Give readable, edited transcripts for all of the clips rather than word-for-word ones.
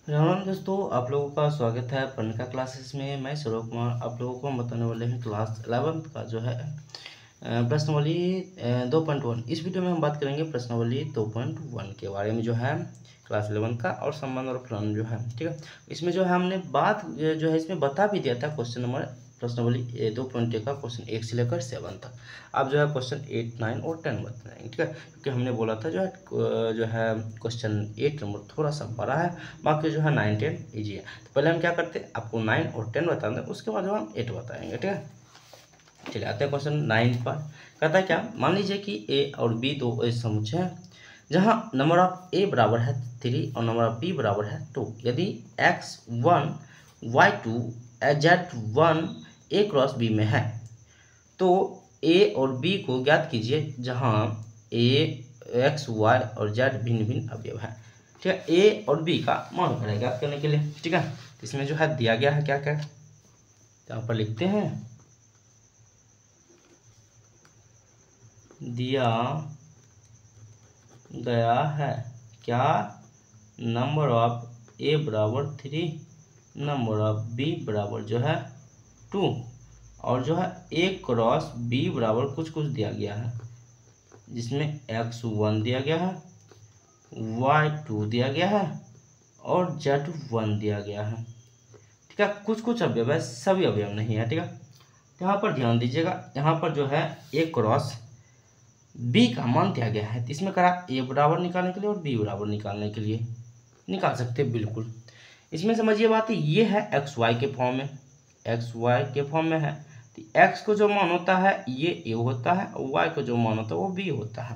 राम दोस्तों, आप लोगों का स्वागत है पढ़ने क्लासेस में। मैं सौरभ कुमार आप लोगों को बताने वाले हैं क्लास 11th का जो है प्रश्नावली 2.1। इस वीडियो में हम बात करेंगे प्रश्नावली 2.1 के बारे में, जो है क्लास 11 का और संबंध और फलन जो है। ठीक है, इसमें जो है हमने बात जो है इसमें बता भी दिया था। क्वेश्चन नंबर प्रश्नावली 2.1 का क्वेश्चन 1 से लेकर 7 तक आप जो है क्वेश्चन 8, 9 और 10 बताएंगे। ठीक है, क्योंकि हमने बोला था जो है क्वेश्चन 8 नंबर थोड़ा सा बड़ा है, बाकी जो है 9, 10 ईजी है। तो पहले हम क्या करते हैं, आपको 9 और 10 बता दें, उसके बाद जो हम 8 बताएंगे। ठीक है, चलिए आते हैं क्वेश्चन 9 पर। कहता है क्या, मान लीजिए कि ए और बी दो समुच्चय हैं जहां नंबर ऑफ ए बराबर है 3 और नंबर ऑफ बी बराबर है 2। यदि x1 y2 z1 ए क्रॉस बी में है तो ए और बी को ज्ञात कीजिए जहां ए एक्स वाई और जेड भिन्न भिन्न अवयव है। ठीक है, ए और बी का मान करें ज्ञात करने के लिए। ठीक है, इसमें जो है दिया गया है क्या क्या, तो यहाँ पर लिखते हैं दिया गया है क्या, नंबर ऑफ ए बराबर 3, नंबर ऑफ बी बराबर जो है 2 और जो है ए क्रॉस बी बराबर कुछ कुछ दिया गया है, जिसमें x1 दिया गया है, y2 दिया गया है और z1 दिया गया है। ठीक है, कुछ कुछ अवयव है, सभी अवयव नहीं है। ठीक है, तो यहाँ पर ध्यान दीजिएगा, यहाँ पर जो है ए क्रॉस बी का मान दिया गया है, तो इसमें करा ए बराबर निकालने के लिए और बी बराबर निकालने के लिए निकाल सकते हैं बिल्कुल। इसमें समझिए बात, ये है एक्स वाई के फॉर्म में, एक्स वाई के फॉर्म में है, तो एक्स को जो मान होता है ये ए होता है और वाई को जो मान होता है वो बी होता है।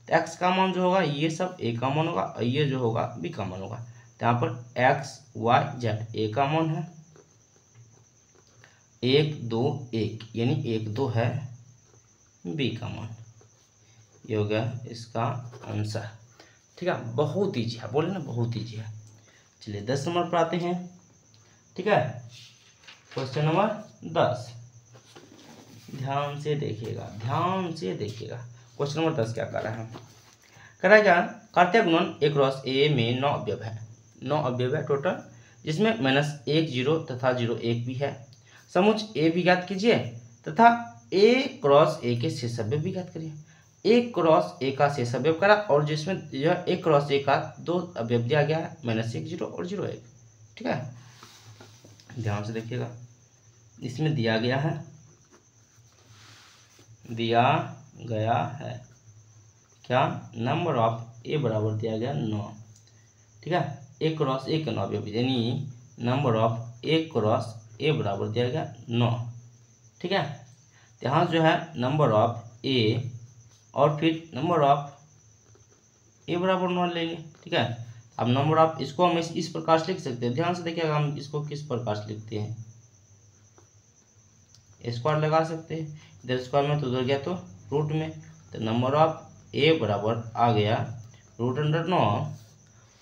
तो एक्स का मान जो होगा ये सब ए का मान होगा और ये जो होगा बी का मान होगा। तो यहाँ पर एक्स वाई जेड ए का मान है 1 2 1, यानी 1 2 है बी का मान। ये हो गया इसका आंसर। ठीक है, बहुत ईजी है, बोले ना बहुत ईजी है। चलिए 10 नंबर पर आते हैं। ठीक है, क्वेश्चन नंबर 10, ध्यान से देखिएगा, ध्यान से देखिएगा। क्वेश्चन नंबर 10 क्या कर रहा है, कह रहा है क्या, कार्तीय गुणन ए क्रॉस ए में 9 अवयव है, 9 अवयव है टोटल, जिसमें -1 0 तथा 0 1 भी है। समुच्चय ए भी ज्ञात कीजिए तथा ए क्रॉस ए के शेष अवयव भी ज्ञात करिए। ए क्रॉस ए का शेष अवयव करा और जिसमें जो है ए क्रॉस ए का 2 अवयव दिया गया है, -1 0 और 0 1। ठीक है, ध्यान से देखिएगा, इसमें दिया गया है क्या, नंबर ऑफ ए बराबर दिया गया 9। ठीक है, ए क्रॉस ए के 9 अवयव, यानी नंबर ऑफ ए क्रॉस ए बराबर दिया गया 9। ठीक है, यहाँ जो है नंबर ऑफ ए और फिर नंबर ऑफ ए बराबर 9 लेंगे। ठीक है, अब नंबर ऑफ इसको हम इस प्रकार से लिख सकते हैं, ध्यान से देखिएगा हम इसको किस प्रकार से लिखते हैं, स्क्वायर लगा सकते हैं, इधर स्क्वायर में तो उधर गया तो रूट में, तो नंबर ऑफ ए बराबर आ गया √9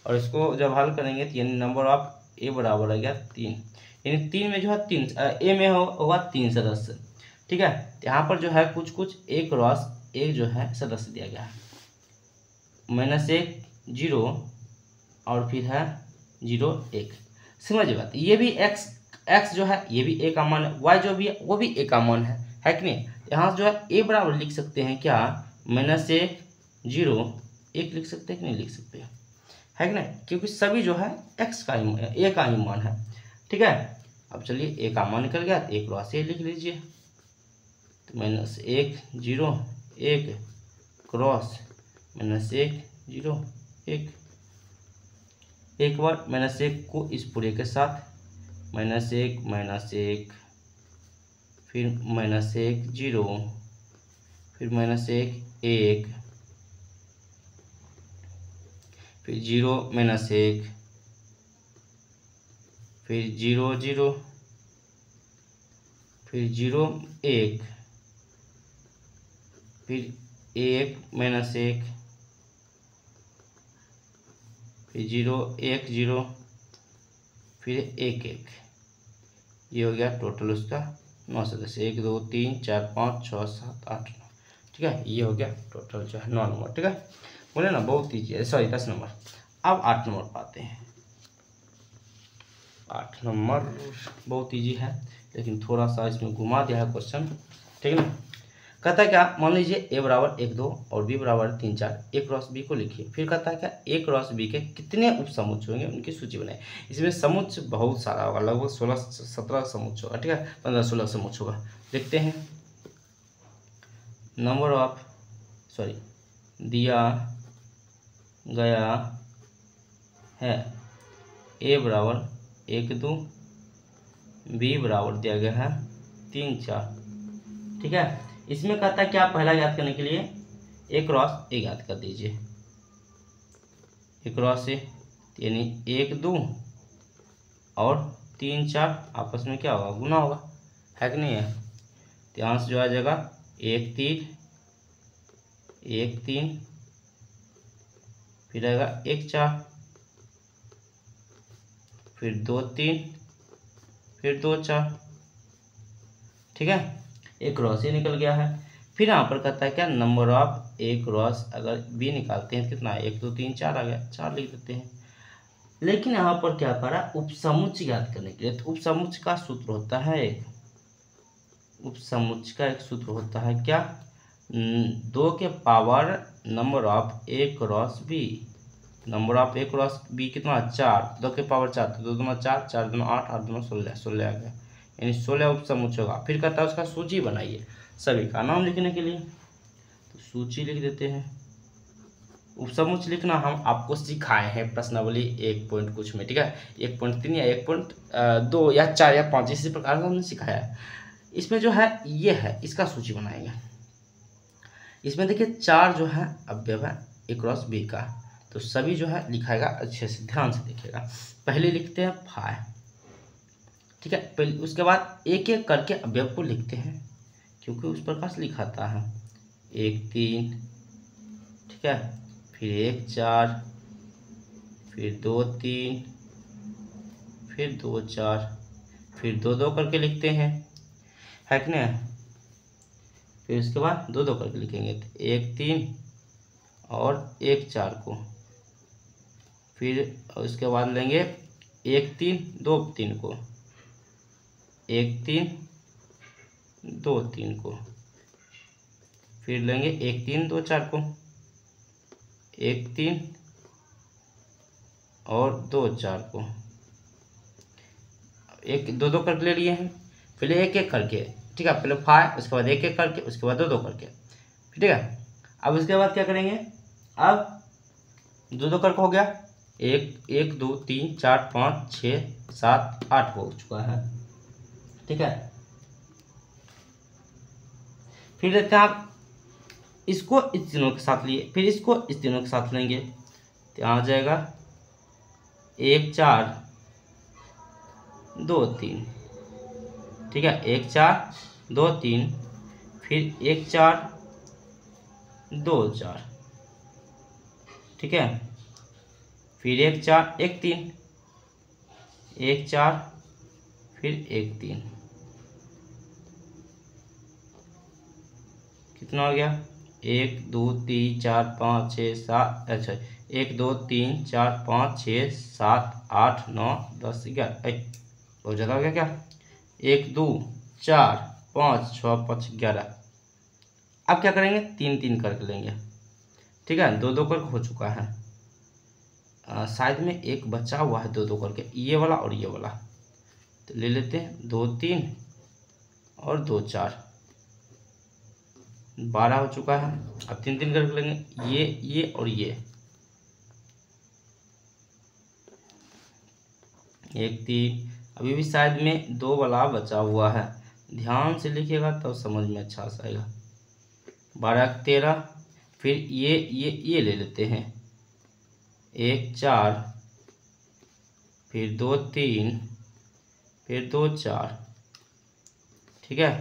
और इसको जब हल करेंगे तो यानी नंबर ऑफ ए बराबर आ गया 3, यानी 3 में जो है 3 ए में होगा 3 सदस्य। ठीक है, तो यहाँ पर जो है कुछ कुछ ए क्रॉस ए जो है सदस्य दिया गया है, -1 0 और फिर है 0 1। समझिए बात, ये भी एक्स जो है ये भी ए का मान है, वाई जो भी है वो भी ए का मान है कि नहीं। यहाँ जो है ए बराबर लिख सकते हैं क्या, -1 0 1 लिख सकते हैं कि नहीं लिख सकते हैं, है कि नहीं, क्योंकि सभी जो है एक्स का ही ए का ही मान है। ठीक है, अब चलिए ए का मान निकल गया, तो ए क्रॉस ए लिख लीजिए, तो -1 0 1 क्रॉस -1 0 1। एक बार -1 को इस पूरे के साथ -1 -1 फिर -1 0 फिर -1 1 फिर 0 -1 फिर 0 0 फिर 0 1 फिर 1 -1 फिर 0 1 0 फिर 1 1। ये हो गया टोटल उसका 9 सदस्य, 1 2 3 4 5 6 7 8 9। ठीक है, ये हो गया टोटल जो है 9 नंबर। ठीक है, बोले ना बहुत ईजी है, सॉरी 10 नंबर। अब 8 नंबर पाते हैं। 8 नंबर बहुत इजी है, लेकिन थोड़ा सा इसमें घुमा दिया है क्वेश्चन, ठीक है ना। कहता है क्या, मान लीजिए ए बराबर 1 2 और बी बराबर 3 4, ए क्रॉस बी को लिखिए। फिर कहता है क्या, ए क्रॉस बी के कितने उपसमुच्चय होंगे उनकी सूची बनाए। इसमें समुच्चय बहुत सारा होगा, लगभग 16 17 समुच्चय होगा, ठीक है, 15 16 समुच्चय होगा। देखते हैं। नंबर ऑफ दिया गया है ए बराबर 1 2, बी बराबर दिया गया है 3 4, ठीक है। इसमें कहता है क्या, पहला याद करने के लिए ए क्रॉस ए याद कर दीजिए। ए क्रॉस ए यानी 1 2 और 3 4 आपस में क्या होगा, गुना होगा, है कि नहीं है। तो आंसर जो आ जाएगा 1 3 1 3, फिर आएगा 1 4, फिर 2 3, फिर 2 4, ठीक है। ए क्रॉस ए निकल गया है। फिर यहाँ पर कहता है क्या, नंबर ऑफ ए क्रॉस अगर बी निकालते हैं कितना, 1 2 3 4 आ गया, 4 लिख देते हैं। लेकिन यहाँ पर क्या करा, उपसमुच्चय याद करने के लिए, तो उपसमुच्चय का सूत्र होता है, उपसमुच्चय का एक सूत्र होता है क्या, 2 के power number of A cross B. Number of A cross B कितना, 4, 2 के पावर 4, तो 2 दूना 4, 4 दूना 8, 8 दूना 16, 16 आ गया, यानी 16 उपसमुच्चय होगा। फिर कहता है उसका सूची बनाइए सभी का नाम लिखने के लिए, तो सूची लिख देते हैं। उपसमुच्चय लिखना हम आपको सिखाए हैं प्रश्नावली 1 पॉइंट कुछ में, ठीक है, 1.3 या 1.2 या 4 या 5 इसी प्रकार से हमने सिखाया है। इसमें जो है ये है, इसका सूची बनाएंगे। इसमें देखिए 4 जो है अवयव है ए क्रॉस बी का, तो सभी जो है लिखाएगा, अच्छे से ध्यान से देखिएगा। पहले लिखते हैं फाइ, ठीक है, पहले उसके बाद एक एक करके अवयव को लिखते हैं, क्योंकि उस प्रकार से लिखाता है। 1 3, ठीक है, फिर 1 4, फिर 2 3, फिर 2 4, फिर 2 2 करके लिखते हैं, है कि नहीं। फिर उसके बाद 2 2 करके लिखेंगे, तो 1 3 और 1 4 को, फिर उसके बाद लेंगे 1 3 2 3 को, 1 3 2 3 को, फिर लेंगे 1 3 2 4 को, 1 3 और 2 4 को, 1 2 2 करके ले लिए हैं। पहले एक एक करके, ठीक है, पहले फाइ, उसके बाद एक एक करके, उसके बाद 2 2 करके, ठीक है। अब उसके बाद क्या करेंगे, अब 2 2 करके हो गया, 1 1 2 3 4 5 6 7 8 हो चुका है, ठीक है। फिर देखते हैं आप इसको इस तीनों के साथ लिए, फिर इसको इस तीनों के साथ लेंगे, तो आ जाएगा 1 4 2 3, ठीक है, 1 4 2 3, फिर 1 4 2 4, ठीक है, फिर 1 4 1 3, 1 4, फिर 1 3, कितना हो गया, 1 2 3 4 5 6 7, अच्छा 1 2 3 4 5 6 7 8 9 10 11, बहुत ज़्यादा हो गया क्या, 1 2 4 5 6 5 11। अब क्या करेंगे, 3 3 करके लेंगे, ठीक है, 2 2 करके हो चुका है। शायद में एक बचा हुआ है 2 2 करके, ये वाला और ये वाला, तो ले लेते हैं 2 3 और 2 4, 12 हो चुका है। अब 3 3 करके लेंगे, ये और ये, 1 3, अभी भी शायद में 2 वाला बचा हुआ है, ध्यान से लिखिएगा तब समझ में अच्छा सा आएगा। 12 13, फिर ये ले लेते हैं, 1 4, फिर 2 3, फिर 2 4, ठीक है,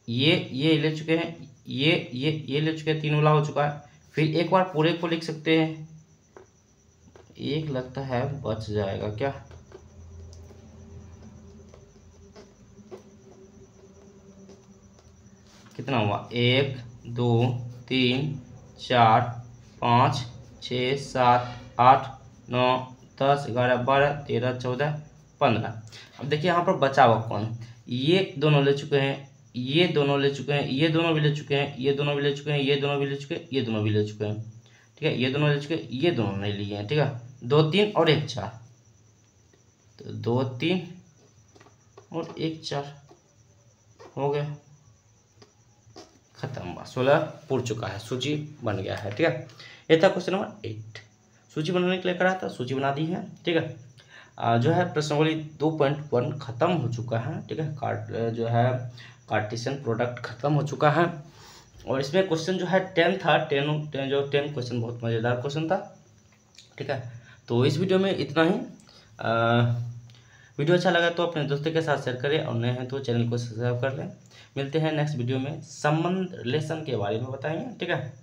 ये ले चुके हैं, ये ले चुके हैं, 3 वाला हो चुका है। फिर एक बार पूरे को लिख सकते हैं, एक लगता है बच जाएगा क्या, कितना हुआ, 1 2 3 4 5 6 7 8 9 10, 11, 12, 13, 14, 15। अब देखिए यहाँ पर बचा हुआ कौन, ये दोनों ले चुके हैं, ये दोनों ले चुके हैं, ये दोनों भी ले चुके हैं, ये दोनों भी ले चुके हैं, ये दोनों भी ले चुके हैं, ये दोनों भी ले चुके हैं, ठीक है। ये दोनों ले चुके हैं, ये दोनों नहीं लिए हैं, ठीक है। 2, 3 और 1, 4, तो 2, 3 और 1, 4 हो गया, खत्म। 16 पूर चुका है, सूची बन गया है, ठीक है। ये था क्वेश्चन नंबर 8। सूची बनाने के लिए करा था, सूची बना दी है, ठीक है। जो है प्रश्नावली 2.1 खत्म हो चुका है, ठीक है। जो है कार्टेशियन प्रोडक्ट खत्म हो चुका है। और इसमें क्वेश्चन जो है 10 था, 10 क्वेश्चन बहुत मज़ेदार क्वेश्चन था, ठीक है। तो इस वीडियो में इतना ही। वीडियो अच्छा लगा तो अपने दोस्तों के साथ शेयर करें, और नए हैं तो चैनल को सब्सक्राइब कर लें। मिलते हैं नेक्स्ट वीडियो में, संबंध रिलेशन के बारे में बताएंगे, ठीक है,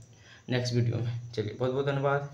नेक्स्ट वीडियो में। चलिए बहुत बहुत धन्यवाद।